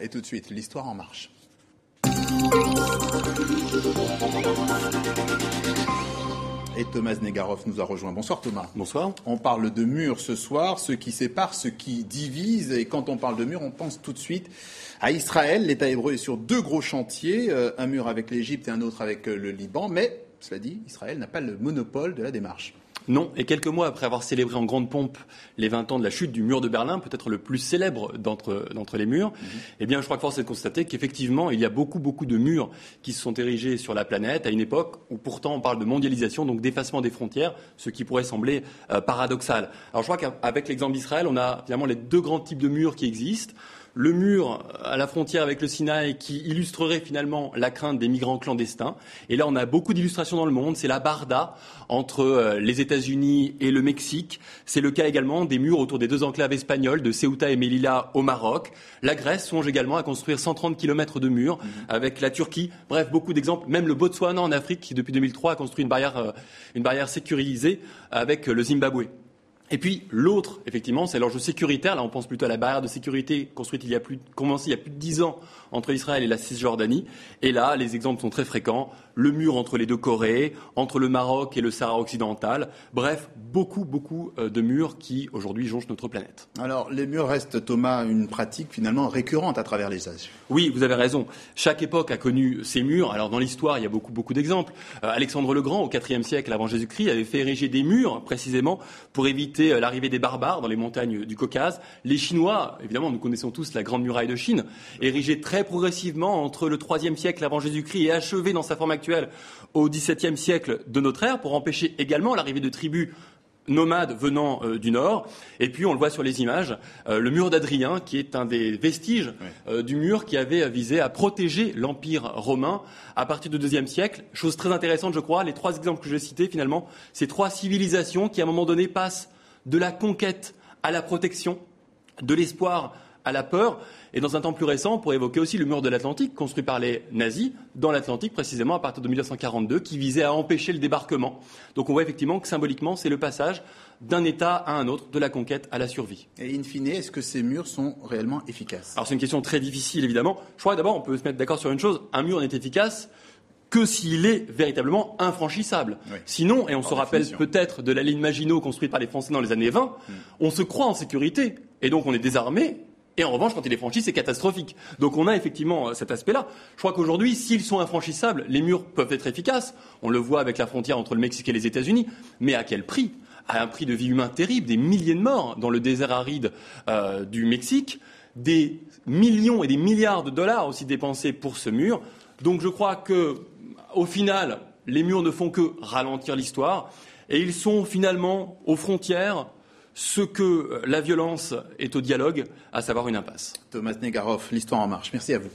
Et tout de suite, l'histoire en marche. Et Thomas Negaroff nous a rejoint. Bonsoir Thomas. Bonsoir. On parle de murs ce soir, ceux qui séparent, ceux qui divisent. Et quand on parle de murs, on pense tout de suite à Israël. L'État hébreu est sur deux gros chantiers, un mur avec l'Égypte et un autre avec le Liban. Mais, cela dit, Israël n'a pas le monopole de la démarche. Non, et quelques mois après avoir célébré en grande pompe les 20 ans de la chute du mur de Berlin, peut-être le plus célèbre d'entre les murs, eh bien, je crois que force est de constater qu'effectivement, il y a beaucoup de murs qui se sont érigés sur la planète à une époque où pourtant on parle de mondialisation, donc d'effacement des frontières, ce qui pourrait sembler paradoxal. Alors je crois qu'avec l'exemple d'Israël, on a finalement les deux grands types de murs qui existent. Le mur à la frontière avec le Sinaï qui illustrerait finalement la crainte des migrants clandestins. Et là, on a beaucoup d'illustrations dans le monde. C'est la barda entre les États-Unis et le Mexique. C'est le cas également des murs autour des deux enclaves espagnoles de Ceuta et Melilla au Maroc. La Grèce songe également à construire 130 km de murs avec la Turquie. Bref, beaucoup d'exemples. Même le Botswana en Afrique qui, depuis 2003, a construit une barrière sécurisée avec le Zimbabwe. Et puis l'autre, effectivement, c'est l'enjeu sécuritaire. Là, on pense plutôt à la barrière de sécurité construite commencée il y a plus de 10 ans entre Israël et la Cisjordanie. Et là, les exemples sont très fréquents. Le mur entre les deux Corées, entre le Maroc et le Sahara occidental. Bref, beaucoup de murs qui, aujourd'hui, jonchent notre planète. Alors, les murs restent, Thomas, une pratique finalement récurrente à travers les âges. Oui, vous avez raison. Chaque époque a connu ses murs. Alors, dans l'histoire, il y a beaucoup d'exemples. Alexandre le Grand, au IVe siècle avant Jésus-Christ, avait fait ériger des murs, précisément, pour éviter l'arrivée des barbares dans les montagnes du Caucase. Les Chinois, évidemment, nous connaissons tous la Grande Muraille de Chine, érigée très progressivement entre le IIIe siècle avant Jésus-Christ et achevée dans sa forme actuelle au XVIIe siècle de notre ère, pour empêcher également l'arrivée de tribus nomades venant du nord. Et puis on le voit sur les images, le mur d'Adrien, qui est un des vestiges du mur qui avait visé à protéger l'Empire romain à partir du IIe siècle. Chose très intéressante, je crois, les trois exemples que je citais, finalement, ces trois civilisations qui à un moment donné passent de la conquête à la protection, de l'espoir à la peur. Et dans un temps plus récent, on pourrait évoquer aussi le mur de l'Atlantique, construit par les nazis, dans l'Atlantique précisément à partir de 1942, qui visait à empêcher le débarquement. Donc on voit effectivement que symboliquement, c'est le passage d'un État à un autre, de la conquête à la survie. Et in fine, est-ce que ces murs sont réellement efficaces ? Alors c'est une question très difficile, évidemment. Je crois que d'abord, on peut se mettre d'accord sur une chose, un mur n'est efficace que s'il est véritablement infranchissable. Oui. Sinon, et on se rappelle peut-être de la ligne Maginot construite par les Français dans les années 20, on se croit en sécurité, et donc on est désarmé. Et en revanche, quand il est franchi, c'est catastrophique. Donc on a effectivement cet aspect-là. Je crois qu'aujourd'hui, s'ils sont infranchissables, les murs peuvent être efficaces. On le voit avec la frontière entre le Mexique et les États-Unis. Mais à quel prix ? À un prix de vie humain terrible, des milliers de morts dans le désert aride du Mexique, des millions et des milliards de dollars aussi dépensés pour ce mur. Donc je crois que, au final, les murs ne font que ralentir l'histoire. Et ils sont finalement aux frontières ce que la violence est au dialogue, à savoir une impasse. Thomas Negaroff, l'histoire en marche. Merci à vous.